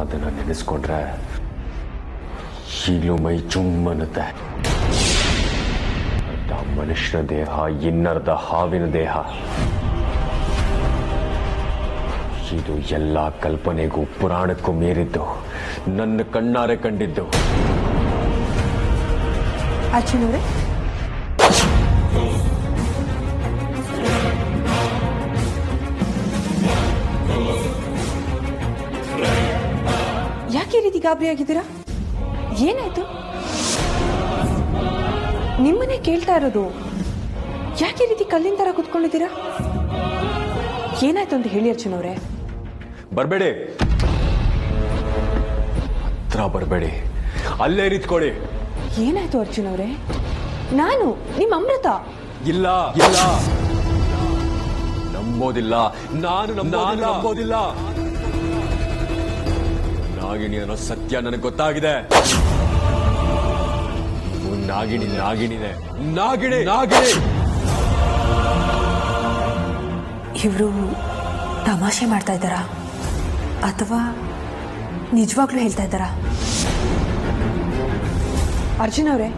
ಅದನ್ನು ನೆನೆಸ್ಕೊಂಡ್ರೆ ಈಗಲೂ ಮೈ ಚುಮ್ಮನ್ನುತ್ತೆ. ಅರ್ಧ ಮನುಷ್ಯನ ದೇಹ, ಇನ್ನರ್ಧ ಹಾವಿನ ದೇಹ. ಇದು ಎಲ್ಲ ಕಲ್ಪನೆಗೂ ಪುರಾಣಕ್ಕೂ ಮೀರಿದ್ದು, ನನ್ನ ಕಣ್ಣಾರೆ ಕಂಡಿದ್ದು. ಅರ್ಜುನವ್ರೆ, ಯಾಕೆ ರೀತಿ ಗಾಬರಿ ಆಗಿದ್ದೀರಾ? ಏನಾಯ್ತು? ನಿಮ್ಮನ್ನೇ ಕೇಳ್ತಾ ಇರೋದು. ಯಾಕೆ ರೀತಿ ಕಲ್ಲಿನ ತರ ಕುತ್ಕೊಂಡಿದ್ದೀರಾ? ಏನಾಯ್ತು ಅಂತ ಹೇಳಿ ಅರ್ಜುನವ್ರೆ. ಬರಬೇಡಿ, ಹತ್ರ ಬರಬೇಡಿ, ಅಲ್ಲೇ ನಿಂತ್ಕೊಳ್ಳಿ. ಏನಾಯ್ತು ಅರ್ಜುನವ್ರೆ? ನಾನು ನಿಮ್ಮ ಅಮೃತ. ಇಲ್ಲ ಇಲ್ಲ, ನಂಬೋದಿಲ್ಲ. ನಾನು ನಂಬೋದಿಲ್ಲ. ನಾಗಿಣಿ ಅನ್ನೋ ಸತ್ಯ ನನಗೆ ಗೊತ್ತಾಗಿದೆ. ನಾಗಿಣಿನೇ. ನಾಗಿಣಿ. ಇವರು ತಮಾಷೆ ಮಾಡ್ತಾ ಇದ್ದಾರಾ ಅಥವಾ ನಿಜವಾಗ್ಲೂ ಹೇಳ್ತಾ ಇದ್ದಾರಾ? ಅರ್ಜುನ್ ಅವರೇ,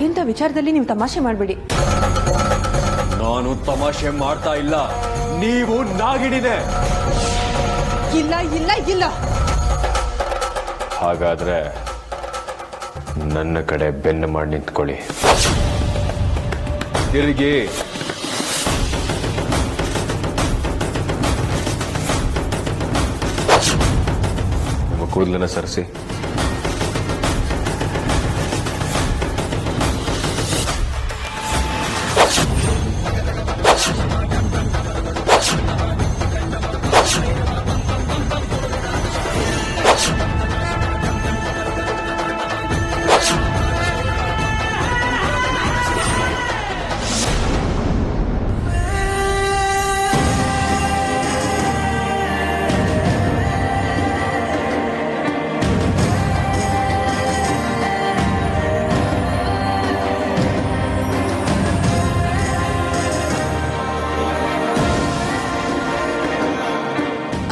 ಇಂಥ ವಿಚಾರದಲ್ಲಿ ನೀವು ತಮಾಷೆ ಮಾಡಬೇಡಿ. ನಾನು ತಮಾಷೆ ಮಾಡ್ತಾ ಇಲ್ಲ. ನೀವು ನಾಗಿಣಿದೆ. ಇಲ್ಲ ಇಲ್ಲ ಇಲ್ಲ. ಹಾಗಾದ್ರೆ ನನ್ನ ಕಡೆ ಬೆನ್ನು ಮಾಡಿ ನಿಂತ್ಕೊಳ್ಳಿ. ತಿರುಗಿ. ಕೂದಲನ್ನ ಸರಿಸಿ.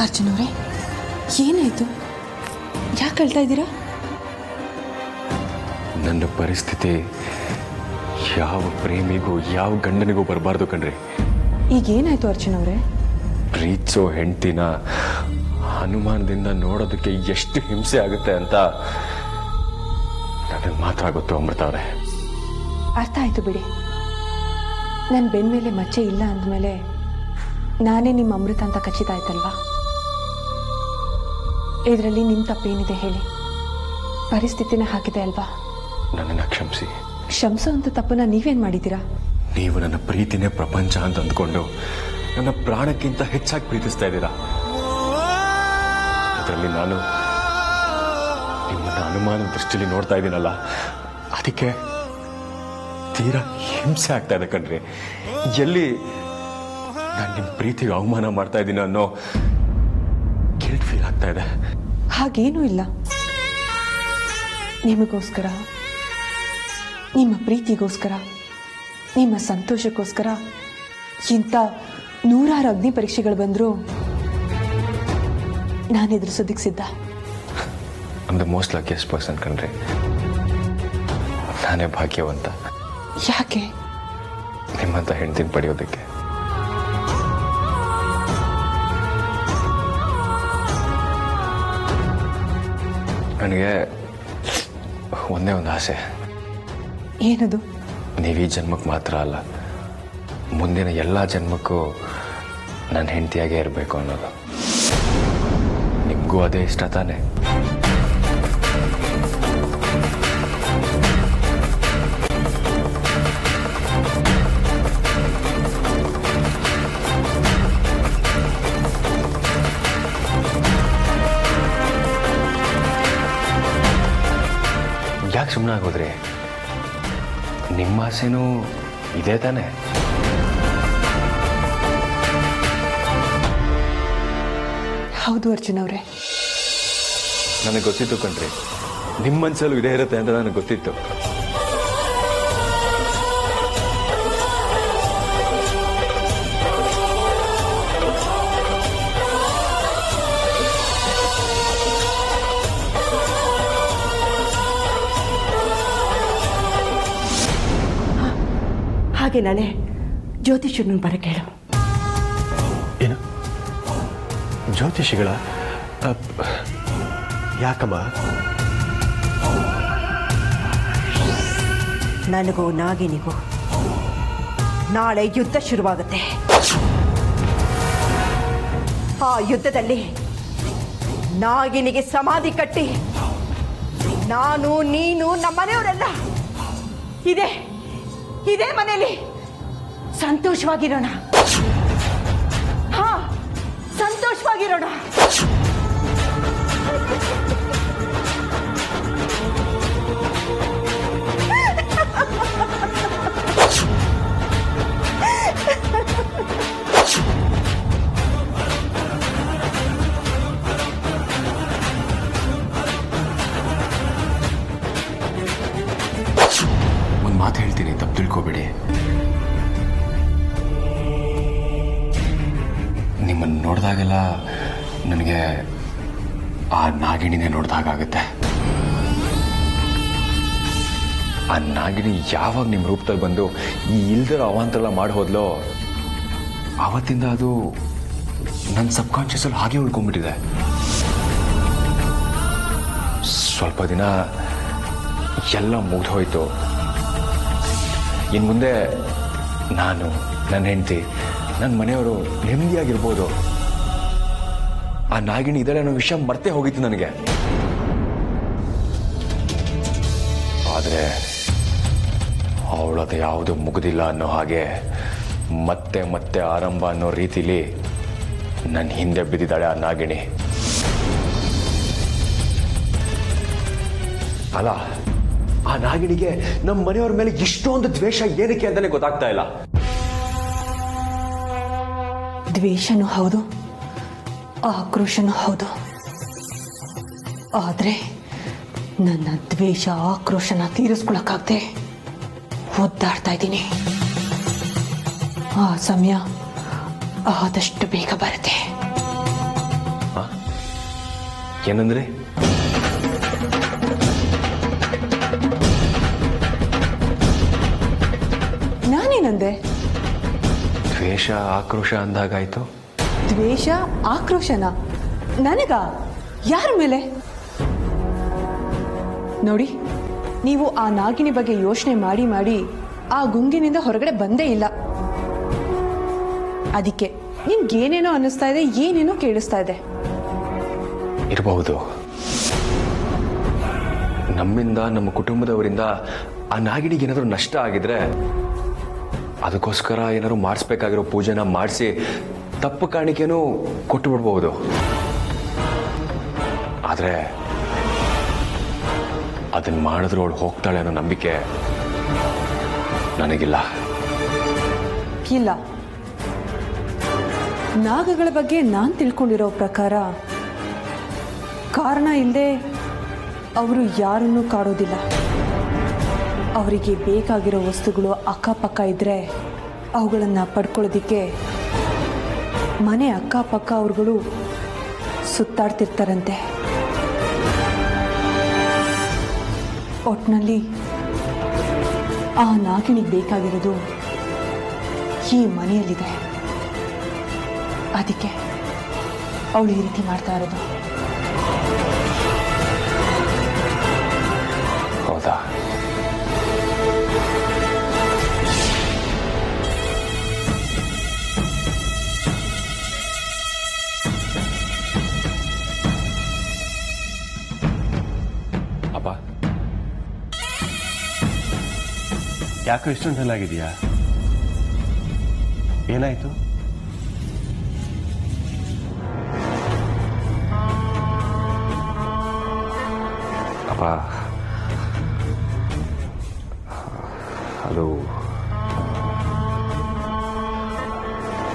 ಅರ್ಜುನ್ ಅವರೇ, ಏನಾಯ್ತು? ಯಾಕೆ ಹೇಳ್ತಾ ಇದ್ದೀರಾ? ನನ್ನ ಪರಿಸ್ಥಿತಿ ಯಾವ ಪ್ರೇಮಿಗೂ ಯಾವ ಗಂಡನಿಗೂ ಬರಬಾರ್ದು ಕಣ್ರಿ. ಈಗೇನಾಯ್ತು ಅರ್ಜುನ್ ಅವರೇ? ಪ್ರೀತಿಸೋ ಹೆಂಡತಿನ ಅನುಮಾನದಿಂದ ನೋಡೋದಕ್ಕೆ ಎಷ್ಟು ಹಿಂಸೆ ಆಗುತ್ತೆ ಅಂತ ನನಗೆ ಮಾತ್ರ ಗೊತ್ತು ಅಮೃತ ಅವರೇ. ಅರ್ಥ ಆಯ್ತು ಬಿಡಿ. ನನ್ನ ಬೆನ್ನ ಮೇಲೆ ಮಚ್ಚೆ ಇಲ್ಲ ಅಂದಮೇಲೆ ನಾನೇ ನಿಮ್ಮ ಅಮೃತ ಅಂತ ಖಚಿತ ಆಯ್ತಲ್ವಾ? ಇದರಲ್ಲಿ ನಿಮ್ಮ ತಪ್ಪೇನಿದೆ ಹೇಳಿ? ಪರಿಸ್ಥಿತಿನ ಹಾಕಿದೆ ಅಲ್ವಾ? ನನ್ನನ್ನು ಕ್ಷಮಿಸಿ. ಕ್ಷಮಿಸೋ ಅಂತ ತಪ್ಪನ್ನ ನೀವೇನ್ ಮಾಡಿದ್ದೀರಾ? ನೀವು ನನ್ನ ಪ್ರೀತಿನೇ ಪ್ರಪಂಚ ಅಂತ ಅಂದ್ಕೊಂಡು ನನ್ನ ಪ್ರಾಣಕ್ಕಿಂತ ಹೆಚ್ಚಾಗಿ ಪ್ರೀತಿಸ್ತಾ ಇದ್ದೀರಾ. ಅದರಲ್ಲಿ ನಾನು ನಿಮ್ಮನ್ನ ಅನುಮಾನ ದೃಷ್ಟಿಯಲ್ಲಿ ನೋಡ್ತಾ ಇದ್ದೀನಲ್ಲ, ಅದಕ್ಕೆ ತೀರಾ ಹಿಂಸೆ ಆಗ್ತಾ ಇದೆ ಕಣ್ರಿ. ಎಲ್ಲಿ ನಾನು ನಿಮ್ಮ ಪ್ರೀತಿಗೆ ಅವಮಾನ ಮಾಡ್ತಾ ಇದ್ದೀನಿ ಅನ್ನೋ ಗಿಲ್ಟ್ ಫೀಲ್ ಆಗ್ತಾ ಇದೆ. ಹಾಗೇನೂ ಇಲ್ಲ. ನಿಮಗೋಸ್ಕರ, ನಿಮ್ಮ ಪ್ರೀತಿಗೋಸ್ಕರ, ನಿಮ್ಮ ಸಂತೋಷಕ್ಕೋಸ್ಕರ ಇಂಥ 100 ಅಗ್ನಿ ಪರೀಕ್ಷೆಗಳು ಬಂದರೂ ನಾನು ಎದುರಿಸೋದಕ್ಕೆ ಸಿದ್ಧ. I the most luckiest person ಕಣ್ರಿ. ನಾನೇ ಭಾಗ್ಯವಂತ. ಯಾಕೆ? ನಿಮ್ಮಂತ ಹೆಂಡತಿನ ಪಡೆಯೋದಕ್ಕೆ. ನನಗೆ ಒಂದೇ ಒಂದು ಆಸೆ. ಏನದು? ನೀವು ಈ ಜನ್ಮಕ್ಕೆ ಮಾತ್ರ ಅಲ್ಲ, ಮುಂದಿನ ಎಲ್ಲ ಜನ್ಮಕ್ಕೂ ನನ್ನ ಹೆಂಡತಿಯಾಗೇ ಇರಬೇಕು ಅನ್ನೋದು. ನಿಮಗೂ ಅದೇ ಇಷ್ಟ ತಾನೆ? ಯಾಕೆ ಸುಮ್ಮನೆ ಆಗೋದ್ರಿ? ನಿಮ್ಮ ಆಸೆನೂ ಇದೇ ತಾನೆ? ಹೌದು ಅರ್ಜುನ್ ಅವರೇ, ನನಗೆ ಗೊತ್ತಿತ್ತು ಕಣ್ರಿ, ನಿಮ್ಮ ಮನಸ್ಸಲ್ಲೂ ಇದೇ ಇರುತ್ತೆ ಅಂತ ನನಗೆ ಗೊತ್ತಿತ್ತು. ಹಾಗೆ ನಾಳೆ ಜ್ಯೋತಿಷ್ಯನ ಬರ ಕೇಳು. ಏನು ಜ್ಯೋತಿಷಿಗಳ? ಯಾಕಮ್ಮ? ನನಗೂ ನಾಗಿನಿಗೂ ನಾಳೆ ಯುದ್ಧ ಶುರುವಾಗುತ್ತೆ. ಆ ಯುದ್ಧದಲ್ಲಿ ನಾಗಿನಿಗೆ ಸಮಾಧಿ ಕಟ್ಟಿ ನಾನು ನೀನು ನಮ್ಮನೆಯವರೆಲ್ಲ ಇದೇ ಮನೆಯಲ್ಲಿ ಸಂತೋಷವಾಗಿರೋಣ. ಹಾ, ಸಂತೋಷವಾಗಿರೋಣ. ಒಂದು ಮಾತು ಹೇಳ್ತೀನಿ, ತಪ್ಪು ತಿಳ್ಕೊಬೇಡಿ. ನಿಮ್ಮನ್ನು ನೋಡಿದಾಗೆಲ್ಲ ನನಗೆ ಆ ನಾಗಿಣಿನೇ ನೋಡ್ದಾಗುತ್ತೆ. ಆ ನಾಗಿಣಿ ಯಾವಾಗ ನಿಮ್ಮ ರೂಪದಲ್ಲಿ ಬಂದು ಈ ಇಲ್ದಿರೋ ಅವಾಂತರ ಮಾಡಿ ಹೋದ್ಲೋ ಆವತ್ತಿಂದ ಅದು ನನ್ನ ಸಬ್ಕಾನ್ಷಿಯಸಲ್ಲಿ ಹಾಗೆ ಉಳ್ಕೊಂಡ್ಬಿಟ್ಟಿದೆ. ಸ್ವಲ್ಪ ದಿನ ಎಲ್ಲ ಮುಗ್ದು ಹೋಯ್ತು. ಇನ್ನು ಮುಂದೆ ನಾನು, ನನ್ನ ಹೆಂಡತಿ, ನನ್ನ ಮನೆಯವರು ನೆಮ್ಮದಿಯಾಗಿರ್ಬೋದು. ಆ ನಾಗಿಣಿ ಇದೆಲ್ಲ ಅನ್ನೋ ವಿಷಯ ಮರ್ತೇ ಹೋಗಿತ್ತು ನನಗೆ. ಆದರೆ ಅವಳದು ಯಾವುದು ಮುಗಿದಿಲ್ಲ ಅನ್ನೋ ಹಾಗೆ ಮತ್ತೆ ಮತ್ತೆ ಆರಂಭ ಅನ್ನೋ ರೀತಿಲಿ ನನ್ನ ಹಿಂದೆ ಬಿದ್ದಿದ್ದಾಳೆ ಆ ನಾಗಿಣಿ. ಅಲ್ಲ, ಆ ನಾಗಿಣಿಗೆ ನಮ್ಮ ಮನೆಯವ್ರ ಮೇಲೆ ಇಷ್ಟೊಂದು ದ್ವೇಷ ಏನಕ್ಕೆ ಅಂತಾನೆ ಗೊತ್ತಾಗ್ತಾ ಇಲ್ಲ. ದ್ವೇಷನೂ ಹೌದು, ಆಕ್ರೋಶನೂ ಹೌದು. ಆದ್ರೆ ನನ್ನ ದ್ವೇಷ ಆಕ್ರೋಶನ ತೀರಿಸ್ಕೊಳಕ್ಕಾಗದೆ ಒದ್ದಾಡ್ತಾ ಇದ್ದೀನಿ. ಆ ಸಮಯ ಆದಷ್ಟು ಬೇಗ ಬರುತ್ತೆ. ಏನಂದ್ರೆ? ನಾನೇನಂದೆ? ದ್ವೇಷ ಆಕ್ರೋಶ ಅಂದಾಗಾಯ್ತು. ದ್ವೇಷ ಆಕ್ರೋಶನ ನನಗ? ಯಾರ ಮೇಲೆ? ನೋಡಿ, ನೀವು ಆ ನಾಗಿನಿ ಬಗ್ಗೆ ಯೋಚನೆ ಮಾಡಿ ಮಾಡಿ ಆ ಗುಂಗಿನಿಂದ ಹೊರಗಡೆ ಬಂದೇ ಇಲ್ಲ. ಅದಕ್ಕೆ ನಿಮ್ಗೇನೇನೋ ಅನ್ನಿಸ್ತಾ ಇದೆ, ಏನೇನೋ ಕೇಳಿಸ್ತಾ ಇದೆ. ಇರಬಹುದು. ನಮ್ಮಿಂದ, ನಮ್ಮ ಕುಟುಂಬದವರಿಂದ ಆ ನಾಗಿಣಿಗೆ ಏನಾದರೂ ನಷ್ಟ ಆಗಿದ್ರೆ ಅದಕ್ಕೋಸ್ಕರ ಏನಾದ್ರು ಮಾಡಿಸ್ಬೇಕಾಗಿರೋ ಪೂಜೆನ ಮಾಡಿಸಿ ತಪ್ಪು ಕಾಣಿಕೆನೂ ಕೊಟ್ಟು ಬಿಡ್ಬಹುದು. ಆದರೆ ಅದನ್ನ ಮಾಡಿದ್ರು ಅವಳು ಹೋಗ್ತಾಳೆ ಅನ್ನೋ ನಂಬಿಕೆ ನನಗಿಲ್ಲ. ಇಲ್ಲ, ನಾಗಗಳ ಬಗ್ಗೆ ನಾನು ತಿಳ್ಕೊಂಡಿರೋ ಪ್ರಕಾರ ಕಾರಣ ಇಲ್ಲದೆ ಅವರು ಯಾರನ್ನೂ ಕಾಡೋದಿಲ್ಲ. ಅವರಿಗೆ ಬೇಕಾಗಿರೋ ವಸ್ತುಗಳು ಅಕ್ಕಪಕ್ಕ ಇದ್ರೆ ಅವುಗಳನ್ನು ಪಡ್ಕೊಳ್ಳೋದಿಕ್ಕೆ ಮನೆ ಅಕ್ಕಪಕ್ಕ ಅವ್ರುಗಳು ಸುತ್ತಾಡ್ತಿರ್ತಾರಂತೆ. ಒಟ್ಟಿನಲ್ಲಿ ಆ ನಾಗಿಣಿಗೆ ಬೇಕಾಗಿರೋದು ಈ ಮನೆಯಲ್ಲಿದೆ. ಅದಕ್ಕೆ ಅವಳು ಈ ರೀತಿ ಮಾಡ್ತಾ ಇರೋದು. ಹೌದಾ? ಅಪ್ಪ, ಯಾಕೋ ಇಷ್ಟೊಂದು ಚೆನ್ನಾಗಿದೆಯಾ? ಏನಾಯ್ತು? ಅಪ್ಪ, ಅದು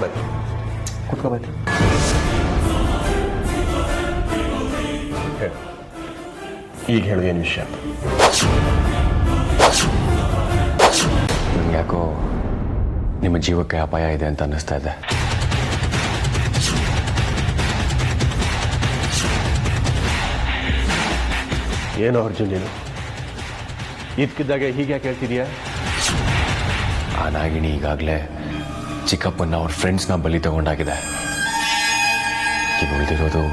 ಬನ್ನಿ, ಕುತ್ಕೋ ಬನ್ನಿ. ಈಗ ಹೇಳು, ಏನು ವಿಷಯ? ನನಗೆ ಯಾಕೋ ನಿಮ್ಮ ಜೀವಕ್ಕೆ ಅಪಾಯ ಇದೆ ಅಂತ ಅನ್ನಿಸ್ತಾ ಇದೆ. ಏನೋ ಅರ್ಜುನ್, ನೀನು ಇದಕ್ಕಿದ್ದಾಗೆ ಹೀಗೆ ಯಾಕೆ ಹೇಳ್ತಿದೀಯಾ? ಆ ನಾಗಿಣಿ ಈಗಾಗಲೇ ಚಿಕ್ಕಪ್ಪನ ಅವ್ರ ಫ್ರೆಂಡ್ಸ್ನ ಬಲಿ ತಗೊಂಡಾಗಿದೆ. ಇನ್ನು ಉಳಿದಿರೋದು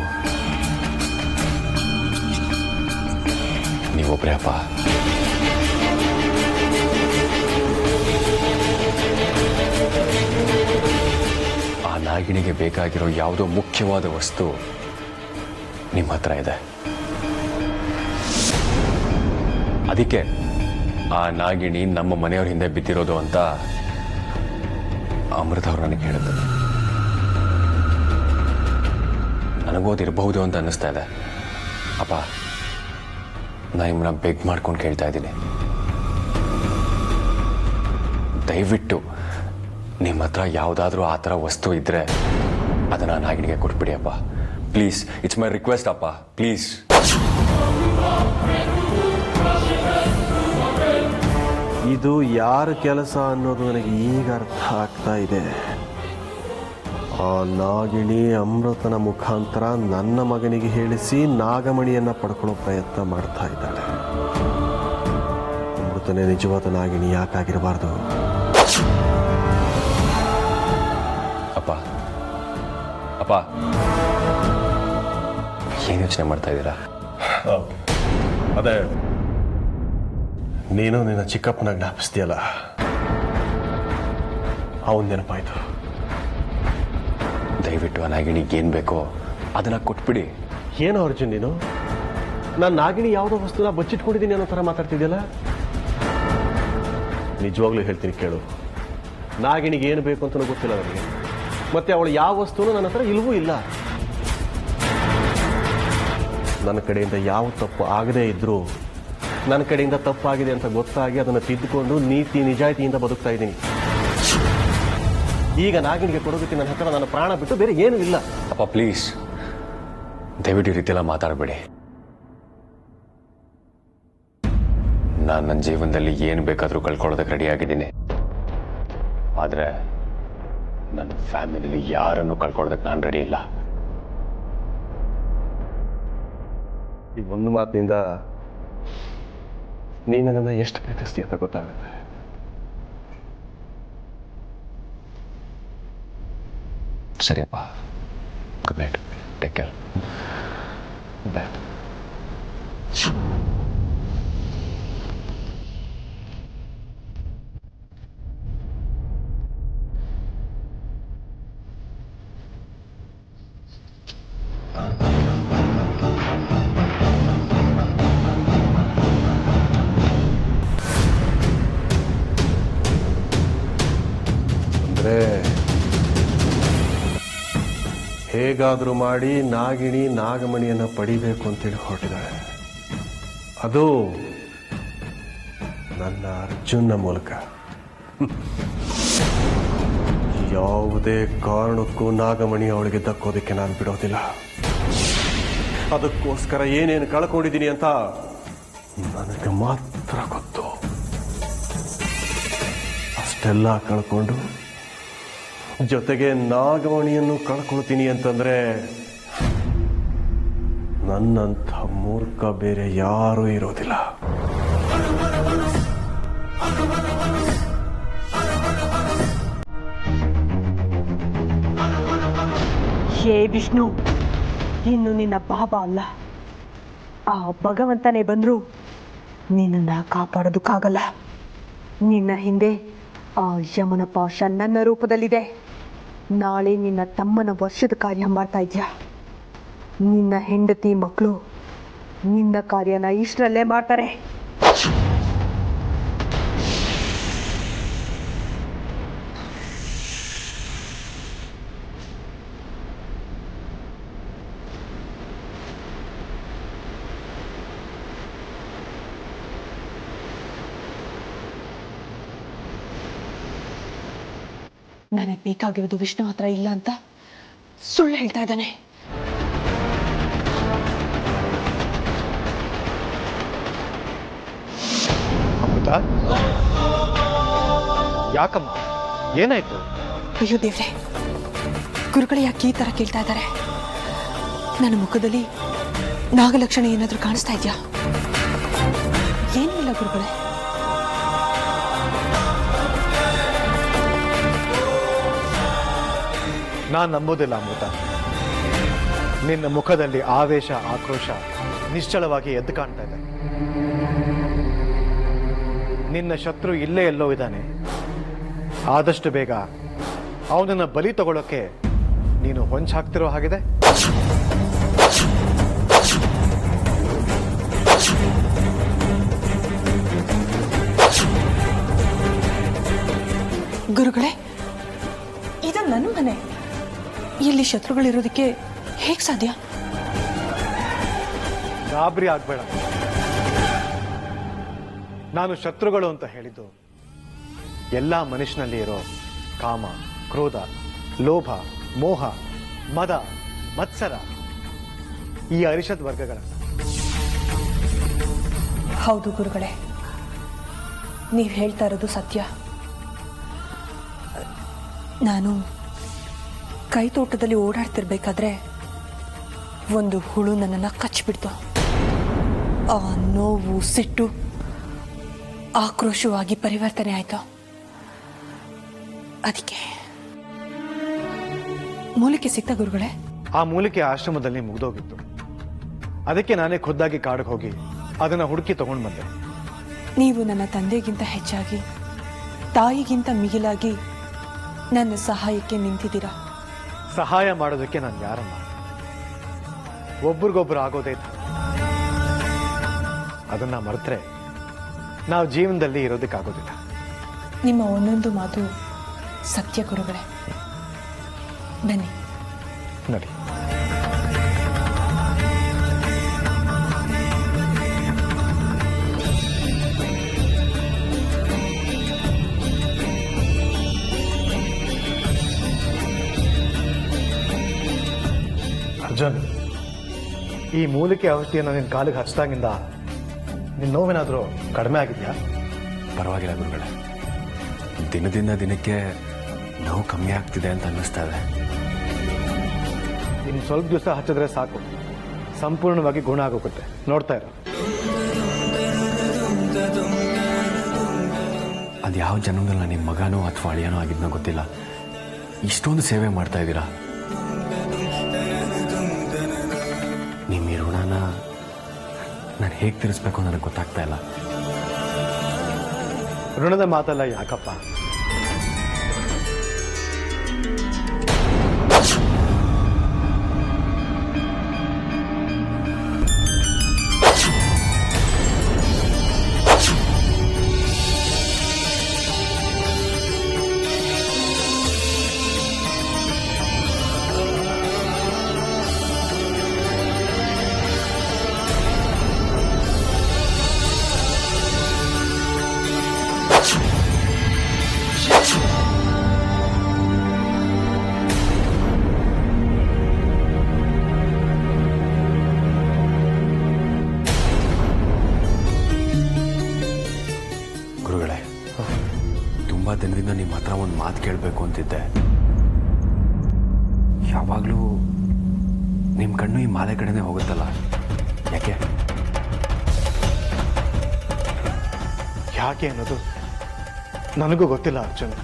ನೀವೊಬ್ಬರೇ ಅಪ್ಪ. ಆ ನಾಗಿಣಿಗೆ ಬೇಕಾಗಿರೋ ಯಾವುದೋ ಮುಖ್ಯವಾದ ವಸ್ತು ನಿಮ್ಮ ಹತ್ರ ಇದೆ. ಅದಕ್ಕೆ ಆ ನಾಗಿಣಿ ನಮ್ಮ ಮನೆಯವ್ರ ಹಿಂದೆ ಬಿದ್ದಿರೋದು ಅಂತ ಅಮೃತ ಅವ್ರು ನನಗೆ ಹೇಳಿದ್ರು. ನನಗೂ ಅದಿರಬಹುದು ಅಂತ ಅನ್ನಿಸ್ತಾ ಇದೆ. ಅಪ್ಪ, ನಾನು ನಿಮ್ಮನ್ನ ಬೆಗ್ ಮಾಡ್ಕೊಂಡು ಕೇಳ್ತಾ ಇದ್ದೀನಿ, ದಯವಿಟ್ಟು ನಿಮ್ಮ ಹತ್ರ ಯಾವುದಾದ್ರೂ ಆ ಥರ ವಸ್ತು ಇದ್ರೆ ಅದನ್ನು ನಾಗಿಣಿಗೆ ಕೊಟ್ಬಿಡಿ ಅಪ್ಪ. ಪ್ಲೀಸ್, ಇಟ್ಸ್ ಮೈ ರಿಕ್ವೆಸ್ಟ್ ಅಪ್ಪ, ಪ್ಲೀಸ್. ಇದು ಯಾರ ಕೆಲಸ ಅನ್ನೋದು ನನಗೆ ಈಗ ಅರ್ಥ ಆಗ್ತಾ ಇದೆ. ಆ ನಾಗಿಣಿ ಅಮೃತನ ಮುಖಾಂತರ ನನ್ನ ಮಗನಿಗೆ ಹೇಳಿಸಿ ನಾಗಮಣಿಯನ್ನ ಪಡ್ಕೊಳ್ಳೋ ಪ್ರಯತ್ನ ಮಾಡ್ತಾ ಇದ್ದಾಳೆ. ಅಮೃತನೇ ನಿಜವಾದ ನಾಗಿಣಿ ಯಾಕಾಗಿರಬಾರ್ದು? ಅಪ್ಪ ಅಪ್ಪ, ಏನು ಯೋಚನೆ ಮಾಡ್ತಾ ಇದ್ದೀರಾ? ಅದೇ, ನೀನು ನಿನ್ನ ಚಿಕ್ಕಪ್ಪನ ಜ್ಞಾಪಿಸ್ತೀಯಲ್ಲ, ಅವನ ನೆನಪಾಯ್ತು. ದಯವಿಟ್ಟು ಆ ನಾಗಿಣಿಗೆ ಏನು ಬೇಕೋ ಅದನ್ನ ಕೊಟ್ಬಿಡಿ. ಏನು ಅರ್ಜುನ್, ನೀನು ನಾನು ನಾಗಿಣಿ ಯಾವುದೋ ವಸ್ತುನ ಬಚ್ಚಿಟ್ಕೊಂಡಿದ್ದೀನಿ ಅನ್ನೋ ಥರ ಮಾತಾಡ್ತಿದ್ಯಲ್ಲ. ನಿಜವಾಗ್ಲೂ ಹೇಳ್ತೀನಿ ಕೇಳು, ನಾಗಿಣಿಗೆ ಏನು ಬೇಕು ಅಂತಲೂ ಗೊತ್ತಿಲ್ಲ ನನಗೆ. ಮತ್ತೆ ಅವಳು ಯಾವ ವಸ್ತುನೂ ನನ್ನ ಹತ್ರ ಇಲ್ವೂ ಇಲ್ಲ. ನನ್ನ ಕಡೆಯಿಂದ ಯಾವ ತಪ್ಪು ಆಗದೇ ಇದ್ರೂ ನನ್ನ ಕಡೆಯಿಂದ ತಪ್ಪಾಗಿದೆ ಅಂತ ಗೊತ್ತಾಗಿ ಅದನ್ನು ತಿದ್ದುಕೊಂಡು ನೀತಿ ನಿಜಾಯಿತಿಯಿಂದ ಬದುಕ್ತಾ ಇದ್ದೀನಿ. ಈಗ ನಾಗಿಣಿಗೆ ಕೊಡೋದಕ್ಕೆ ನನ್ನ ಹತ್ರ ನನ್ನ ಪ್ರಾಣ ಬಿಟ್ಟು ಬೇರೆ ಏನೂ ಇಲ್ಲ. ಅಪ್ಪ ಪ್ಲೀಸ್, ದಯವಿಟ್ಟು ಈ ರೀತಿಯೆಲ್ಲ ಮಾತಾಡಬೇಡಿ. ನಾನು ನನ್ನ ಜೀವನದಲ್ಲಿ ಏನು ಬೇಕಾದರೂ ಕಳ್ಕೊಳ್ಳೋದಕ್ಕೆ ರೆಡಿಯಾಗಿದ್ದೀನಿ. ಆದರೆ ನನ್ನ ಫ್ಯಾಮಿಲಿಲಿ ಯಾರನ್ನು ಕಳ್ಕೊಳ್ಳೋದಕ್ಕೆ ನಾನು ರೆಡಿ ಇಲ್ಲ. ಈ ಒಂದು ಮಾತಿನಿಂದ ನೀನು ನನ್ನನ್ನು ಎಷ್ಟು ಪ್ರೀತಿಸ್ತೀಯ ಅಂತ ಗೊತ್ತಾಗುತ್ತೆ. ಸರಿಯಪ್ಪ, ಗುಡ್ ನೈಟ್, ಟೇಕ್ ಕೇರ್. ಬಾಯ್. ಹೇಗಾದರೂ ಮಾಡಿ ನಾಗಿಣಿ ನಾಗಮಣಿಯನ್ನು ಪಡಿಬೇಕು ಅಂತೇಳಿ ಹೊರಟಿದ್ದಾಳೆ. ಅದು ನನ್ನ ಅರ್ಜುನ್ನ ಮೂಲಕ. ಯಾವುದೇ ಕಾರಣಕ್ಕೂ ನಾಗಮಣಿ ಅವಳಿಗೆ ದಕ್ಕೋದಕ್ಕೆ ನಾನು ಬಿಡೋದಿಲ್ಲ. ಅದಕ್ಕೋಸ್ಕರ ಏನೇನು ಕಳ್ಕೊಂಡಿದ್ದೀನಿ ಅಂತ ನನಗೆ ಮಾತ್ರ ಗೊತ್ತು. ಅಷ್ಟೆಲ್ಲ ಕಳ್ಕೊಂಡು ಜೊತೆಗೆ ನಾಗಮಣಿಯನ್ನು ಕಳ್ಕೊಳ್ತೀನಿ ಅಂತಂದ್ರೆ ನನ್ನಂಥ ಮೂರ್ಖ ಬೇರೆ ಯಾರೂ ಇರೋದಿಲ್ಲ. ಹೇ ವಿಷ್ಣು, ಇನ್ನು ನಿನ್ನ ಬಾಬಾ ಅಲ್ಲ, ಆ ಭಗವಂತನೇ ಬಂದ್ರು ನಿನ್ನನ್ನು ಕಾಪಾಡೋದಕ್ಕಾಗಲ್ಲ. ನಿನ್ನ ಹಿಂದೆ ಆ ಯಮನ ಪಾಶ ನನ್ನ ರೂಪದಲ್ಲಿದೆ. ನಾಳೆ ನಿನ್ನ ತಮ್ಮನ ವರ್ಷದ ಕಾರ್ಯ ಮಾಡ್ತಾ ಇದ್ಯಾ. ನಿನ್ನ ಹೆಂಡತಿ ಮಕ್ಕಳು ನಿನ್ನ ಕಾರ್ಯನ ಇಷ್ಟರಲ್ಲೇ ಮಾಡ್ತಾರೆ. ನನಗೆ ಬೇಕಾಗಿರೋದು ವಿಷ್ಣು ಹತ್ರ ಇಲ್ಲ ಅಂತ ಸುಳ್ಳು ಹೇಳ್ತಾ ಇದ್ದಾನೆ. ಅಮೃತ, ಯಾಕಮ್ಮ, ಏನಾಯ್ತು? ಅಯ್ಯೋ ದೇವ್ರೆ, ಗುರುಗಳೇ ಯಾಕೆ ಈ ಥರ ಕೇಳ್ತಾ ಇದ್ದಾರೆ? ನನ್ನ ಮುಖದಲ್ಲಿ ನಾಗಲಕ್ಷಣ ಏನಾದರೂ ಕಾಣಿಸ್ತಾ ಇದೆಯಾ? ಏನೂ ಇಲ್ಲ ಗುರುಗಳೇ. ನಾನು ನಂಬೋದಿಲ್ಲ ಅಮೃತ. ನಿನ್ನ ಮುಖದಲ್ಲಿ ಆವೇಶ, ಆಕ್ರೋಶ ನಿಶ್ಚಳವಾಗಿ ಎದ್ದು ಕಾಣ್ತಾ ಇದೆ. ನಿನ್ನ ಶತ್ರು ಇಲ್ಲೇ ಎಲ್ಲೋ ಇದ್ದಾನೆ. ಆದಷ್ಟು ಬೇಗ ಅವನನ್ನ ಬಲಿ ತಗೊಳ್ಳೋಕೆ ನೀನು ಹೊಂಚು ಹಾಕ್ತಿರೋ ಹಾಗಿದೆ. ಗುರುಗಳೇ, ಇದು ನನ್ನ ಮನೆ. ಇಲ್ಲಿ ಶತ್ರುಗಳಿರೋದಕ್ಕೆ ಹೇಗೆ ಸಾಧ್ಯ? ಗಾಬರಿ ಆಗ್ಬೇಡ. ನಾನು ಶತ್ರುಗಳು ಅಂತ ಹೇಳಿದ್ದು ಎಲ್ಲ ಮನುಷ್ಯನಲ್ಲಿ ಇರೋ ಕಾಮ, ಕ್ರೋಧ, ಲೋಭ, ಮೋಹ, ಮದ, ಮತ್ಸರ, ಈ ಅರಿಷದ್ ವರ್ಗಗಳ. ಹೌದು ಗುರುಗಳೇ, ನೀವು ಹೇಳ್ತಾ ಇರೋದು ಸತ್ಯ. ನಾನು ಕೈತೋಟದಲ್ಲಿ ಓಡಾಡ್ತಿರ್ಬೇಕಾದ್ರೆ ಒಂದು ಹುಳು ನನ್ನನ್ನು ಕಚ್ಚಿಬಿಡ್ತು. ಆ ನೋವು, ಸಿಟ್ಟು ಆಕ್ರೋಶವಾಗಿ ಪರಿವರ್ತನೆ ಆಯಿತು. ಅದಕ್ಕೆ ಮೂಲಿಕೆ ಸಿಕ್ತ ಗುರುಗಳೇ? ಆ ಮೂಲಿಕೆ ಆಶ್ರಮದಲ್ಲಿ ಮುಗ್ದೋಗಿತ್ತು. ಅದಕ್ಕೆ ನಾನೇ ಖುದ್ದಾಗಿ ಕಾಡಿಗೆ ಹೋಗಿ ಅದನ್ನ ಹುಡುಕಿ ತಗೊಂಡು ಬಂದೆ. ನೀವು ನನ್ನ ತಂದೆಗಿಂತ ಹೆಚ್ಚಾಗಿ, ತಾಯಿಗಿಂತ ಮಿಗಿಲಾಗಿ ನನ್ನ ಸಹಾಯಕ್ಕೆ ನಿಂತಿದ್ದೀರಾ. ಸಹಾಯ ಮಾಡೋದಕ್ಕೆ ನಾನು ಯಾರಮ್ಮ? ಒಬ್ರಿಗೊಬ್ರು ಆಗೋದೇ ಧರ್ಮ. ಅದನ್ನ ಮರೆತರೆ ನಾವು ಜೀವನದಲ್ಲಿ ಇರೋದಕ್ಕಾಗೋದಿಲ್ಲ. ನಿಮ್ಮ ಒಂದೊಂದು ಮಾತು ಸತ್ಯ ಗುರುಗಳೇ. ಬನ್ನಿ. ನಡಿ. ಅರ್ಜುನ್, ಈ ಮೂಲಿಕೆ ಔಷಧಿಯನ್ನು ನಿನ್ನ ಕಾಲಿಗೆ ಹಚ್ಚಿದಾಗಿಂದ ನಿನ್ನ ನೋವೇನಾದರೂ ಕಡಿಮೆ ಆಗಿದೆಯಾ? ಪರವಾಗಿಲ್ಲ ಗುರುಗಳೇ, ದಿನದಿಂದ ದಿನಕ್ಕೆ ನೋವು ಕಮ್ಮಿ ಆಗ್ತಿದೆ ಅಂತ ಅನ್ನಿಸ್ತಾ ಇದೆ. ಇನ್ನು ಸ್ವಲ್ಪ ದಿವಸ ಹಚ್ಚಿದ್ರೆ ಸಾಕು, ಸಂಪೂರ್ಣವಾಗಿ ಗುಣ ಆಗೋಗುತ್ತೆ. ನೋಡ್ತಾ ಇರೋ. ಅದು ಯಾವ ಜನ್ಮದಲ್ಲಿ ನಿಮ್ಮ ಮಗನೋ ಅಥವಾ ಅಳಿಯನೋ ಆಗಿದ್ನೋ ಗೊತ್ತಿಲ್ಲ, ಇಷ್ಟೊಂದು ಸೇವೆ ಮಾಡ್ತಾ ಇದ್ದೀರಾ. ನಿಮ್ಮ ಈ ಋಣನ ನಾನು ಹೇಗೆ ತೀರಿಸ್ಬೇಕು ನನಗೆ ಗೊತ್ತಾಗ್ತಾ ಇಲ್ಲ. ಋಣದ ಮಾತಲ್ಲ ಯಾಕಪ್ಪ. ಗುರುಗಳೇ, ತುಂಬ ದಿನದಿಂದ ನಿಮ್ಮ ಹತ್ರ ಒಂದು ಮಾತು ಕೇಳಬೇಕು ಅಂತಿದ್ದೆ. ಯಾವಾಗಲೂ ನಿಮ್ಮ ಕಣ್ಣು ಈ ಮಾಲೆ ಕಡೆನೇ ಹೋಗುತ್ತಲ್ಲ, ಯಾಕೆ? ಯಾಕೆ ಅನ್ನೋದು ನನಗೂ ಗೊತ್ತಿಲ್ಲ ಅರ್ಜುನ್.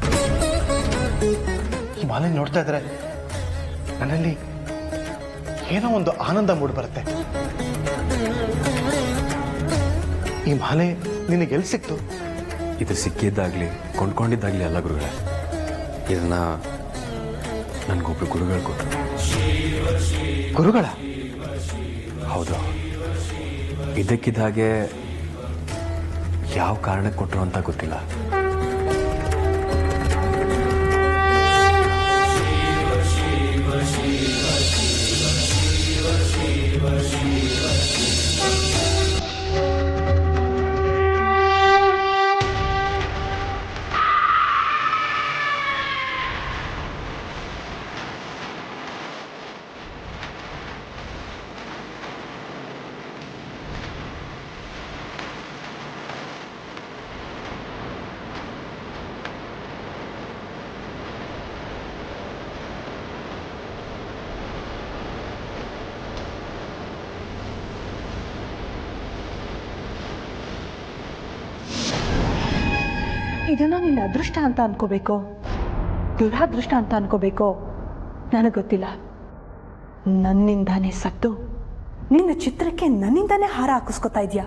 ಈ ಮಾಲೆ ನೋಡ್ತಾ ಇದ್ರೆ ನನ್ನಲ್ಲಿ ಏನೋ ಒಂದು ಆನಂದ ಮೂಡಿ ಬರುತ್ತೆ. ಈ ಮಾಲೆ ನಿನಗೆ ಎಲ್ಲಿ ಸಿಕ್ತು? ಇದು ಸಿಕ್ಕಿದ್ದಾಗಲಿ ಕೊಂಡ್ಕೊಂಡಿದ್ದಾಗಲಿ ಅಲ್ಲ ಗುರುಗಳೇ, ಇದನ್ನ ನನಗೊಬ್ರು ಗುರುಗಳು ಕೊಟ್ಟರು. ಗುರುಗಳ? ಹೌದು. ಇದಕ್ಕಿದ್ದ ಹಾಗೆ ಯಾವ ಕಾರಣಕ್ಕೆ ಕೊಟ್ಟರು ಅಂತ ಗೊತ್ತಿಲ್ಲ. ಇದನ್ನ ನಿನ್ನ ಅದೃಷ್ಟ ಅಂತ ಅನ್ಕೋಬೇಕು, ದುರಾದೃಷ್ಟ ಅಂತ ಅನ್ಕೋಬೇಕು, ನನಗೆ ಗೊತ್ತಿಲ್ಲ. ನನ್ನಿಂದಾನೇ ಸತ್ತು ನಿನ್ನ ಚಿತ್ರಕ್ಕೆ ನನ್ನಿಂದಾನೇ ಹಾರ ಹಾಕಿಸ್ಕೊತಾ ಇದೆಯಾ?